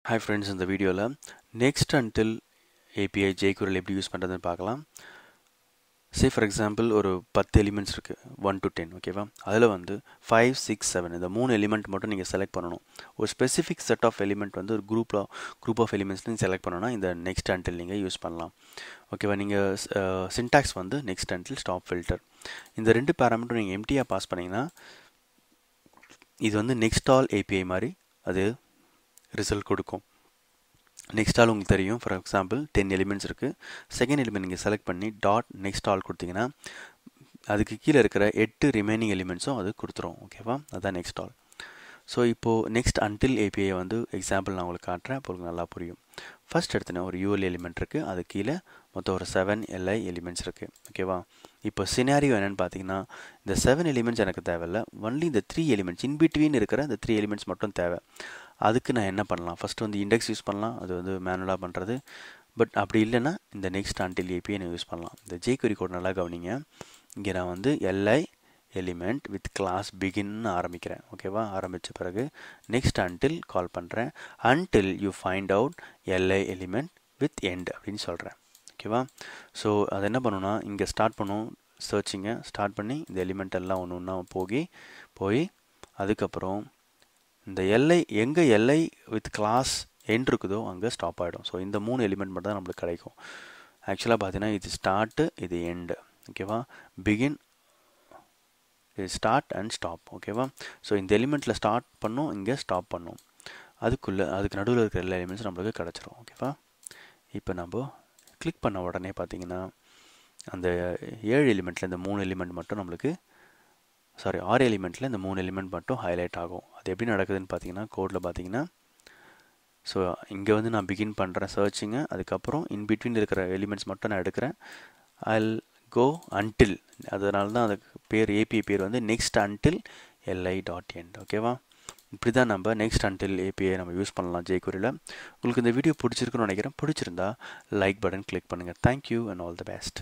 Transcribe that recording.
Hi friends, இந்த வீடியோவில் next until API jQuery எப்படி யூஸ் பண்ணுறதுன்னு பார்க்கலாம். Say for example ஒரு 10 எலிமெண்ட்ஸ் இருக்குது 1 to 10 ஓகேவா. அதில் வந்து 5, 6, 7 இந்த 3 எலிமெண்ட் மட்டும் நீங்கள் செலக்ட் பண்ணணும். ஒரு ஸ்பெசிஃபிக் செட் ஆஃப் எலிமெண்ட் வந்து ஒரு குரூப் ஆஃப் எலிமெண்ட்ஸ் நீங்கள் செலக்ட் பண்ணணும்னா இந்த நெக்ஸ்ட் until நீங்கள் யூஸ் பண்ணலாம். ஓகேவா. நீங்கள் சின்டாக்ஸ் வந்து நெக்ஸ்ட் until ஸ்டாப் ஃபில்டர். இந்த ரெண்டு பேராமீட்டர் நீங்கள் எம்டியாக பாஸ் பண்ணிங்கன்னா இது வந்து நெக்ஸ்ட் ஆல் API மாதிரி அது ரிசல்ட் கொடுக்கும். நெக்ஸ்ட் ஆல் உங்களுக்கு தெரியும். ஃபார் எக்ஸாம்பிள் 10 எலிமெண்ட்ஸ் இருக்குது. செகண்ட் எலிமெண்ட் நீங்கள் செலக்ட் பண்ணி டாட் நெக்ஸ்ட் ஆல் கொடுத்தீங்கன்னா அதுக்கு கீழே இருக்கிற 8 ரிமைனிங் எலிமெண்ட்ஸும் அது கொடுத்துரும். ஓகேவா, அதுதான் நெக்ஸ்ட் ஆல். ஸோ இப்போது நெக்ஸ்ட் until API வந்து எக்ஸாம்பிள் நான் உங்களுக்கு காட்டுறேன், அப்போ உங்களுக்கு நல்லா புரியும். ஃபர்ஸ்ட் எடுத்தோன்னே ஒரு UL எலிமெண்ட் இருக்குது, அது கீழே மொத்தம் ஒரு 7 LI எலிமெண்ட்ஸ் இருக்குது. ஓகேவா. இப்போ சினாரியோ என்னென்னு பார்த்தீங்கன்னா இந்த 7 எலிமெண்ட்ஸ் எனக்கு தேவையில்லை, ஒன்லி இந்த 3 எலிமெண்ட்ஸ் இன்பிட்வீன் இருக்கிற இந்த 3 எலிமெண்ட்ஸ் மட்டும் தேவை. அதுக்கு நான் என்ன பண்ணலாம், ஃபஸ்ட்டு வந்து இண்டெக்ஸ் யூஸ் பண்ணலாம், அது வந்து மேனுவலாக பண்ணுறது. பட் அப்படி இல்லைன்னா இந்த நெக்ஸ்ட் until API நான் யூஸ் பண்ணலாம். இந்த jQuery கோட் நல்லா கவனிங்க. இங்கே நான் வந்து LI எலிமெண்ட் வித் கிளாஸ் பிகின்னு ஆரம்பிக்கிறேன். ஓகேவா. ஆரம்பித்த பிறகு நெக்ஸ்ட் until கால் பண்ணுறேன். until you find out LI element with end அப்படின்னு சொல்கிறேன். ஓகேவா. ஸோ அது என்ன பண்ணுன்னா இங்கே ஸ்டார்ட் பண்ணும் சர்ச்சிங்கை ஸ்டார்ட் பண்ணி இந்த எலிமெண்ட் எல்லாம் ஒன்று ஒன்றா போய் அதுக்கப்புறம் இந்த எங்கே LI வித் கிளாஸ் எண்ட் இருக்குதோ அங்கே ஸ்டாப் ஆகிடும். ஸோ இந்த 3 எலிமெண்ட் மட்டும் தான் நம்மளுக்கு கிடைக்கும். ஆக்சுவலாக பார்த்தீங்கன்னா இது ஸ்டார்ட்டு, இது எண்டு. ஓகேவா. பிகின், இது ஸ்டார்ட் அண்ட் ஸ்டாப். ஓகேவா. ஸோ இந்த எலிமெண்ட்டில் ஸ்டார்ட் பண்ணும், இங்கே ஸ்டாப் பண்ணும். அதுக்கு நடுவில் இருக்கிற எல்லா எலிமெண்ட்ஸும் நம்மளுக்கு கிடச்சிரும். ஓகேவா. இப்போ நம்ம கிளிக் பண்ண உடனே பார்த்தீங்கன்னா அந்த 7 எலிமெண்ட்டில் இந்த 3 எலிமெண்ட் மட்டும் நம்மளுக்கு 6 எலிமெண்ட்டில் இந்த 3 எலிமெண்ட் மட்டும் ஹைலைட் ஆகும். அது எப்படி நடக்குதுன்னு பார்த்தீங்கன்னா கோடில் பார்த்தீங்கன்னா ஸோ இங்கே வந்து நான் பிகின் பண்ணுறேன் சர்ச்சிங்க, அதுக்கப்புறம் இன்பிட்வீன் இருக்கிற எலிமெண்ட்ஸ் மட்டும் நான் எடுக்கிறேன். I'll go until, அதனால தான் அதுக்கு பேர் API பேர் வந்து நெக்ஸ்ட் until li.end. ஓகேவா. இப்படி தான் நம்ம நெக்ஸ்ட் until API நம்ம யூஸ் பண்ணலாம் jQueryல. உங்களுக்கு இந்த வீடியோ பிடிச்சிருக்குன்னு நினைக்கிறேன். பிடிச்சிருந்தா லைக் பட்டன் கிளிக் பண்ணுங்கள். Thank you and all the best.